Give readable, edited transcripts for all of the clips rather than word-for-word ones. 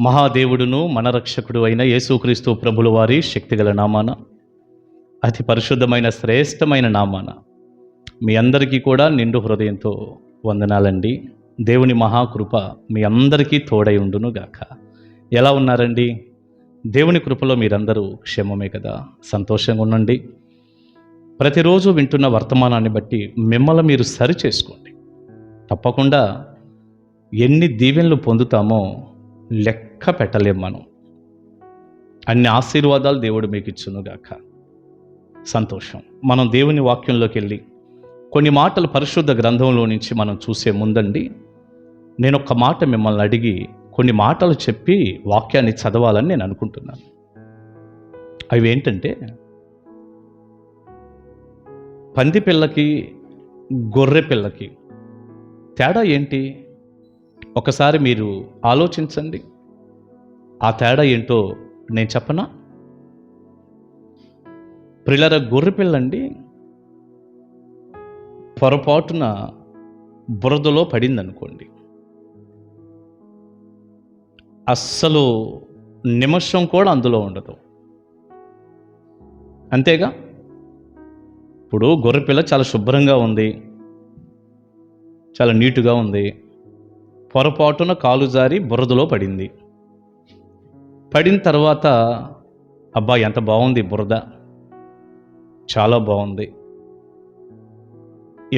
మహాదేవుడును మన రక్షకుడు అయిన యేసుక్రీస్తు ప్రభుల వారి శక్తిగల నామాన, అతి పరిశుద్ధమైన శ్రేష్టమైన నామాన మీ అందరికీ కూడా నిండు హృదయంతో వందనాలండి. దేవుని మహాకృప మీ అందరికీ తోడై ఉండును గాక. ఎలా ఉన్నారండి? దేవుని కృపలో మీరందరూ క్షేమమే కదా? సంతోషంగా ఉండండి. ప్రతిరోజు వింటున్న వర్తమానాన్ని బట్టి మిమ్మల్ని మీరు సరి చేసుకోండి. తప్పకుండా ఎన్ని దీవెనలు పొందుతామో లెక్క పెట్టలేం మనం. అన్ని ఆశీర్వాదాలు దేవుడు మీకు ఇచ్చునుగాక. సంతోషం. మనం దేవుని వాక్యంలోకి వెళ్ళి కొన్ని మాటలు పరిశుద్ధ గ్రంథంలో నుంచి మనం చూసే ముందండి, నేను ఒక్క మాట మిమ్మల్ని అడిగి కొన్ని మాటలు చెప్పి వాక్యాన్ని చదవాలని నేను అనుకుంటున్నాను. అవి ఏంటంటే, పంది పిల్లకి గొర్రె పిల్లకి తేడా ఏంటి? ఒకసారి మీరు ఆలోచించండి. ఆ తేడా ఏంటో నేను చెప్పనా? ప్రియులారా, గొర్రె పిల్లండి పొరపాటున బురదలో పడిందనుకోండి, అస్సలు నిమిషం కూడా అందులో ఉండదు. అంతేగా? ఇప్పుడు గొర్రెపిల్ల చాలా శుభ్రంగా ఉంది, చాలా నీటుగా ఉంది. పొరపాటున కాలు జారి బురదలో పడింది. పడిన తర్వాత, అబ్బా ఎంత బాగుంది బురద, చాలా బాగుంది,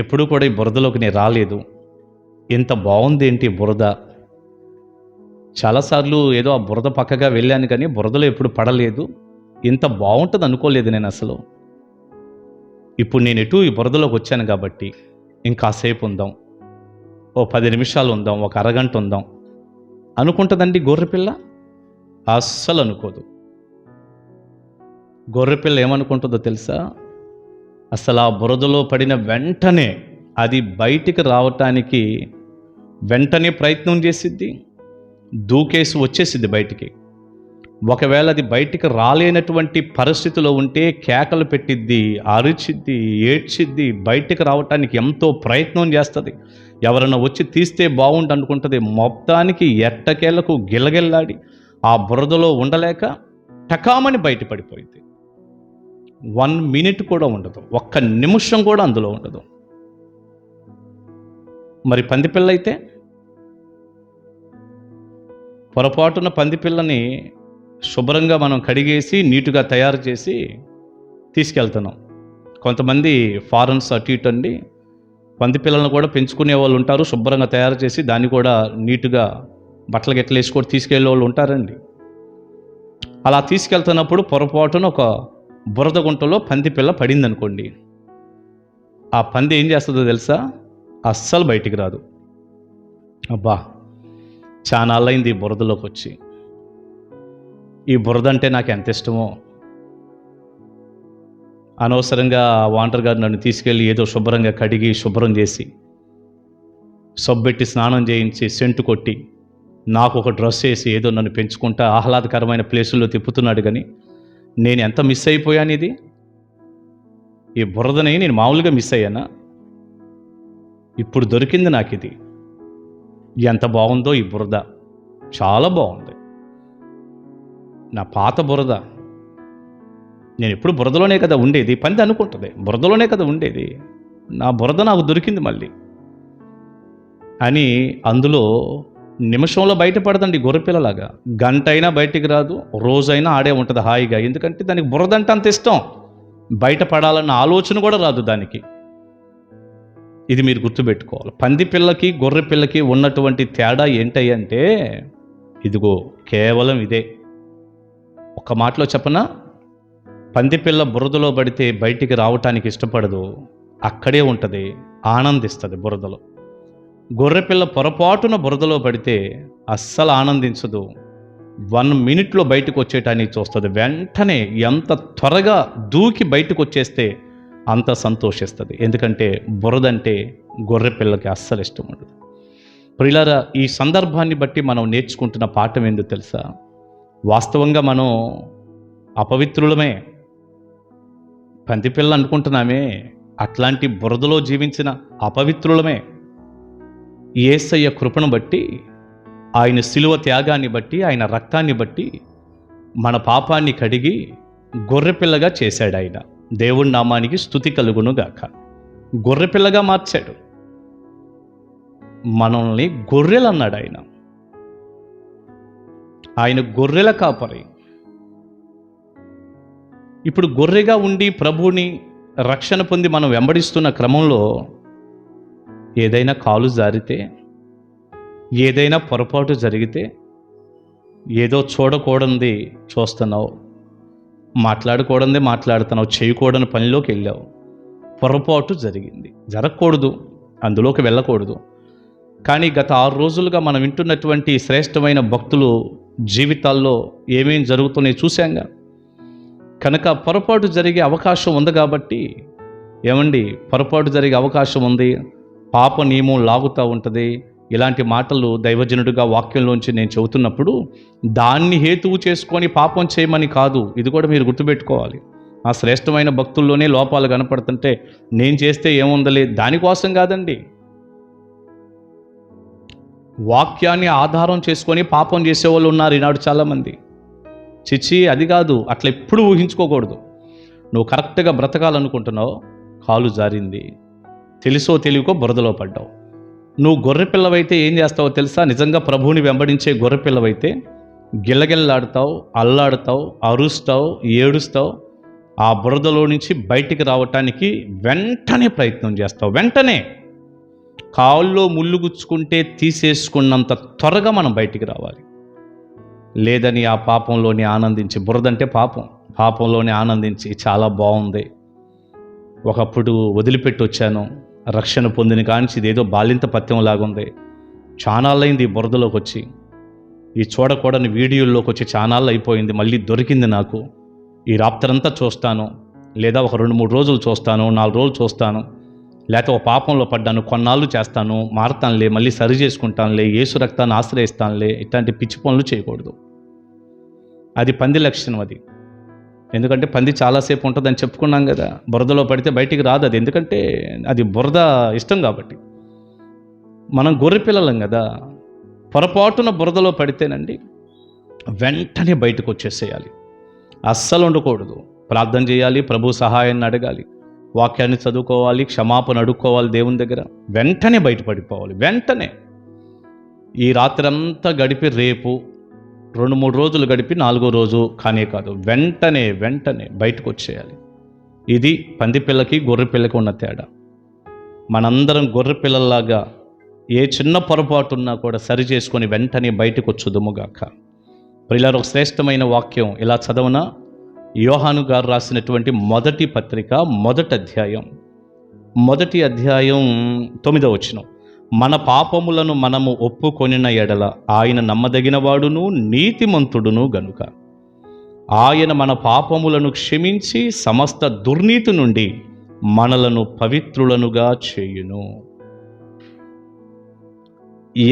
ఎప్పుడు కూడా ఈ బురదలోకి నేను రాలేదు, ఇంత బాగుంది ఏంటి బురద. చాలాసార్లు ఏదో ఆ బురద పక్కగా వెళ్ళాను కానీ బురదలో ఎప్పుడు పడలేదు, ఇంత బాగుంటుంది అనుకోలేదు నేను అసలు. ఇప్పుడు నేను ఎటు ఈ బురదలోకి వచ్చాను కాబట్టి ఇంకాసేపు ఉందాం, ఓ 10 నిమిషాలు ఉందాం, ఒక అరగంట ఉందాం అనుకుంటుందండి గొర్రెపిల్ల? అస్సలు అనుకోదు. గొర్రెపిల్ల ఏమనుకుంటుందో తెలుసా? అసలు ఆ బురదలో పడిన వెంటనే అది బయటికి రావటానికి వెంటనే ప్రయత్నం చేసిద్ది, దూకేసి వచ్చేసిద్ది బయటికి. ఒకవేళ అది బయటికి రాలేనటువంటి పరిస్థితిలో ఉంటే కేకలు పెట్టిద్ది, అరిచిద్ది, ఏడ్చిద్ది, బయటికి రావటానికి ఎంతో ప్రయత్నం చేస్తుంది. ఎవరైనా వచ్చి తీస్తే బాగుండు అనుకుంటుంది. మొత్తానికి ఎట్టకేలకు గిలగిల్లాడి ఆ బురదలో ఉండలేక టకామని బయటపడిపోయింది. 1 మినిట్ కూడా ఉండదు, ఒక్క నిమిషం కూడా అందులో ఉండదు. మరి పందిపిల్ల అయితే, పొరపాటున పందిపిల్లని శుభ్రంగా మనం కడిగేసి నీటుగా తయారు చేసి తీసుకెళ్తున్నాం. కొంతమంది ఫారెన్స్ అటు ఇటు అండి పంది పిల్లలను కూడా పెంచుకునే వాళ్ళు ఉంటారు. శుభ్రంగా తయారు చేసి దాన్ని కూడా నీటుగా బట్టలు గిట్టలు వేసి కూడా తీసుకెళ్ళే వాళ్ళు ఉంటారండి. అలా తీసుకెళ్తున్నప్పుడు పొరపాటున ఒక బురద గుంటలో పంది పిల్ల పడింది అనుకోండి, ఆ పంది ఏం చేస్తుందో తెలుసా? అస్సలు బయటికి రాదు. అబ్బా చాలా నాళ్ళైంది ఈ బురదలోకి వచ్చి, ఈ బురద అంటే నాకు ఎంత ఇష్టమో, అనవసరంగా వాంటర్ గారు నన్ను తీసుకెళ్ళి ఏదో శుభ్రంగా కడిగి శుభ్రం చేసి సబ్బెట్టి స్నానం చేయించి సెంటు కొట్టి నాకు ఒక డ్రెస్ వేసి ఏదో నన్ను పెంచుకుంటా ఆహ్లాదకరమైన ప్లేసుల్లో తిప్పుతున్నాడు. కానీ నేను ఎంత మిస్ అయిపోయాను ఇది. ఈ బురదని నేను మామూలుగా మిస్ అయ్యానా? ఇప్పుడు దొరికింది నాకు ఇది. ఎంత బాగుందో ఈ బురద, చాలా బాగుంది. నా పాత బురద, నేను ఎప్పుడు బురదలోనే కదా ఉండేది. పంది అనుకుంటుంది బురదలోనే కదా ఉండేది, నా బురద నాకు దొరికింది మళ్ళీ అని అందులో నిమిషంలో బయటపడదండి. గొర్రెపిల్లలాగా గంట అయినా బయటికి రాదు, రోజైనా ఆడే ఉంటుంది హాయిగా. ఎందుకంటే దానికి బురద అంటే అంత ఇష్టం, బయటపడాలన్న ఆలోచన కూడా రాదు దానికి. ఇది మీరు గుర్తుపెట్టుకోవాలి. పంది పిల్లకి గొర్రె పిల్లకి ఉన్నటువంటి తేడా ఏంటంటే, ఇదిగో కేవలం ఇదే. ఒక మాటలో చెప్పనా? పందిపిల్ల బురదలో పడితే బయటికి రావటానికి ఇష్టపడదు, అక్కడే ఉంటుంది, ఆనందిస్తుంది బురదలో. గొర్రెపిల్ల పొరపాటున బురదలో పడితే అస్సలు ఆనందించదు, 1 మినిట్లో బయటకు వచ్చేటానికి చూస్తుంది. వెంటనే ఎంత త్వరగా దూకి బయటకు వచ్చేస్తే అంత సంతోషిస్తుంది. ఎందుకంటే బురదంటే గొర్రెపిల్లకి అస్సలు ఇష్టం ఉండదు. ప్రియులారా, ఈ సందర్భాన్ని బట్టి మనం నేర్చుకుంటున్న పాఠం ఏందో తెలుసా? వాస్తవంగా మనం అపవిత్రులమే, పందిపిల్ల అనుకుంటున్నామే, అట్లాంటి బురదలో జీవించిన అపవిత్రులమే. యేసయ్య కృపను బట్టి ఆయన శిలువ త్యాగాన్ని బట్టి, ఆయన రక్తాన్ని బట్టి మన పాపాన్ని కడిగి గొర్రెపిల్లగా చేశాడు ఆయన. దేవుడి నామానికి స్తుతి కలుగును గాక. గొర్రెపిల్లగా మార్చాడు. మనల్ని గొర్రెలు అన్నాడు ఆయన. ఆయన గొర్రెల కాపరి. ఇప్పుడు గొర్రెగా ఉండి ప్రభువుని రక్షణ పొంది మనం వెంబడిస్తున్న క్రమంలో ఏదైనా కాలు జారితే, ఏదైనా పొరపాటు జరిగితే, ఏదో చూడకూడనిది చూస్తున్నావు, మాట్లాడకూడనిది మాట్లాడుతున్నావు, చేయకూడని పనిలోకి వెళ్ళావు, పొరపాటు జరిగింది. జరగకూడదు, అందులోకి వెళ్ళకూడదు. కానీ గత 6 రోజులుగా మనం వింటున్నటువంటి శ్రేష్టమైన భక్తులు జీవితాల్లో ఏమేం జరుగుతున్నాయి చూశాంగా. కనుక పొరపాటు జరిగే అవకాశం ఉంది కాబట్టి, ఏమండి, పొరపాటు జరిగే అవకాశం ఉంది, పాప నియమం లాగుతూ ఉంటుంది. ఇలాంటి మాటలు దైవజనుడిగా వాక్యంలోంచి నేను చెబుతున్నప్పుడు దాన్ని హేతువు చేసుకొని పాపం చేయమని కాదు. ఇది కూడా మీరు గుర్తుపెట్టుకోవాలి. ఆ శ్రేష్టమైన భక్తుల్లోనే లోపాలు కనపడుతుంటే నేను చేస్తే ఏముందలే, దానికోసం కాదండి. వాక్యాన్ని ఆధారం చేసుకొని పాపం చేసేవాళ్ళు ఉన్నారు ఈనాడు చాలామంది. చిచ్చి, అది కాదు. అట్లా ఎప్పుడు ఊహించుకోకూడదు. నువ్వు కరెక్ట్గా బ్రతకాలనుకుంటున్నావు, కాలు జారింది, తెలుసో తెలియకో బురదలో పడ్డావు. నువ్వు గొర్రెపిల్లవైతే ఏం చేస్తావో తెలుసా? నిజంగా ప్రభువుని వెంబడించే గొర్రెపిల్లవైతే గిల్లగిల్లాడుతావు, అల్లాడుతావు, అరుస్తావు, ఏడుస్తావు. ఆ బురదలో నుంచి బయటికి రావటానికి వెంటనే ప్రయత్నం చేస్తావు. వెంటనే కాల్లో ముళ్ళు గుచ్చుకుంటే తీసేసుకున్నంత త్వరగా మనం బయటికి రావాలి. లేదని ఆ పాపంలోనే ఆనందించి, బురదంటే పాపం, పాపంలోనే ఆనందించి చాలా బాగుంది, ఒకప్పుడు వదిలిపెట్టి వచ్చాను, రక్షణ పొందిన కానించి ఇదేదో బాలింత పత్యం లాగుంది, చానాళ్ళైంది ఈ బురదలోకి వచ్చి, ఈ చూడకూడని వీడియోల్లోకి వచ్చి చానాళ్ళు అయిపోయింది, మళ్ళీ దొరికింది నాకు, ఈ రాత్రంతా చూస్తాను, లేదా ఒక 2-3 రోజులు చూస్తాను, 4 రోజులు చూస్తాను, లేకపోతే ఒక పాపంలో పడ్డాను, కొన్నాళ్ళు చేస్తాను, మారతానులే, మళ్ళీ సరి చేసుకుంటానులే, యేసు రక్తాన్ని ఆశ్రయిస్తానులే, ఇట్లాంటి పిచ్చి పనులు చేయకూడదు. అది పంది లక్షణం. అది ఎందుకంటే పంది చాలాసేపు ఉంటుందని చెప్పుకున్నాం కదా. బురదలో పడితే బయటికి రాదు అది, ఎందుకంటే అది బురద ఇష్టం కాబట్టి. మనం గొర్రె పిల్లలం కదా, పొరపాటున బురదలో పడితేనండి వెంటనే బయటకు వచ్చేసేయాలి, అస్సలు ఉండకూడదు. ప్రార్థన చేయాలి, ప్రభు సహాయాన్ని అడగాలి, వాక్యాన్ని చదువుకోవాలి, క్షమాపణ అడుక్కోవాలి దేవుని దగ్గర, వెంటనే బయటపడిపోవాలి. వెంటనే ఈ రాత్రంతా గడిపి రేపు 2-3 రోజులు గడిపి 4వ రోజు కానే కాదు, వెంటనే బయటకు వచ్చేయాలి. ఇది పంది పిల్లకి గొర్రె పిల్లకి ఉన్న తేడా. మనందరం గొర్రె పిల్లల్లాగా ఏ చిన్న పొరపాటు ఉన్నా కూడా సరి చేసుకొని వెంటనే బయటకు వచ్చుదుముగాక. ప్రియులారా, ఒక శ్రేష్టమైన వాక్యం ఇలా చదవనా? యోహాను గారు రాసినటువంటి మొదటి పత్రిక 1వ అధ్యాయం 9వ వచనం. మన పాపములను మనము ఒప్పుకొనిన ఎడల ఆయన నమ్మదగినవాడును నీతిమంతుడును గనుక ఆయన మన పాపములను క్షమించి సమస్త దుర్నీతి నుండి మనలను పవిత్రులనుగా చేయును.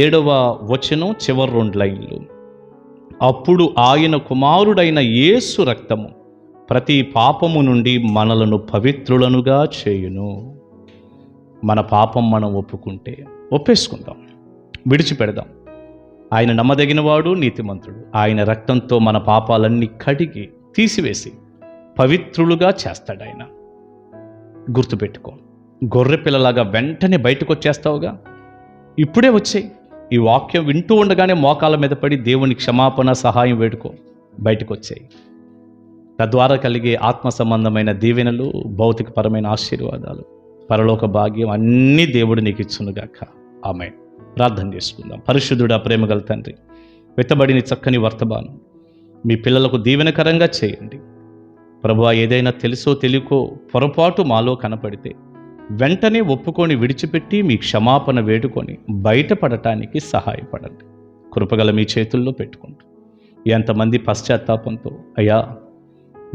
7వ వచనం చివరి 2 లైన్లు. అప్పుడు ఆయన కుమారుడైన యేసు రక్తము ప్రతి పాపము నుండి మనలను పవిత్రులనుగా చేయును. మన పాపం మనం ఒప్పేసుకుందాం, విడిచిపెడదాం. ఆయన నమ్మదగినవాడు, నీతిమంతుడు. ఆయన రక్తంతో మన పాపాలన్నీ కడిగి తీసివేసి పవిత్రులుగా చేస్తాడు ఆయన. గుర్తుపెట్టుకో, గొర్రె పిల్లలాగా వెంటనే బయటకు వచ్చేస్తావుగా. ఇప్పుడే వచ్చేయి. ఈ వాక్యం వింటూ ఉండగానే మోకాళ్ళ మీద పడి దేవుని క్షమాపణ సహాయం వేడుకో, బయటకు వచ్చేయి. తద్వారా కలిగే ఆత్మ సంబంధమైన దీవెనలు, భౌతికపరమైన ఆశీర్వాదాలు, పరలోక భాగ్యం అన్నీ దేవుడు నీకు ఇచ్చునుగాక. ఆమేన్. ప్రార్థన చేసుకుందాం. పరిశుద్ధుడా, ప్రేమగల తండ్రి, వెత్తబడిన చక్కని వర్తమానం మీ పిల్లలకు దీవెనకరంగా చేయండి. ప్రభువా, ఏదైనా తెలుసో తెలియకో పొరపాటు మాలో కనపడితే వెంటనే ఒప్పుకొని విడిచిపెట్టి మీ క్షమాపణ వేడుకొని బయటపడటానికి సహాయపడండి. కృపగల మీ చేతుల్లో పెట్టుకుంటూ ఎంతమంది పశ్చాత్తాపంతో, అయ్యా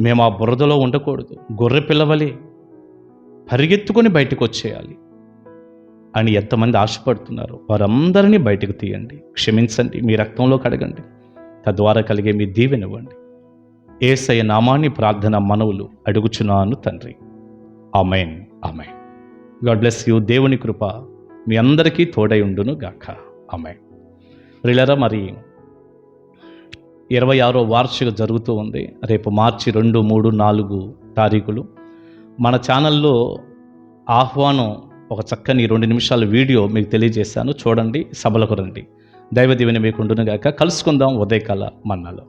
మేము ఆ బురదలో ఉండకూడదు, గొర్రె పిల్లవలే పరిగెత్తుకొని బయటకు వచ్చేయాలి అని ఎంతమంది ఆశపడుతున్నారు, వారందరినీ బయటకు తీయండి, క్షమించండి, మీ రక్తంలో కడగండి. తద్వారా కలిగే మీ దీవెనివ్వండి. యేసయ్య నామాన్ని ప్రార్థన మనవులు అడుగుచున్నాను తండ్రి. Amen. Amen. God bless you. దేవుని కృప మీ అందరికీ తోడై ఉండును గాక. ఆమేన్. ప్రియులారా, మరి 26వ వార్షిక జరుగుతూ ఉంది. రేపు మార్చి 2, 3, 4 తారీఖులు మన ఛానల్లో ఆహ్వానం ఒక చక్కని 2 నిమిషాల వీడియో మీకు తెలియజేశాను. చూడండి, సభలకు రండి. దైవ దీవెన మీకు ఉండును గాక. కలుసుకుందాం ఉదయకాల మన్నాలో.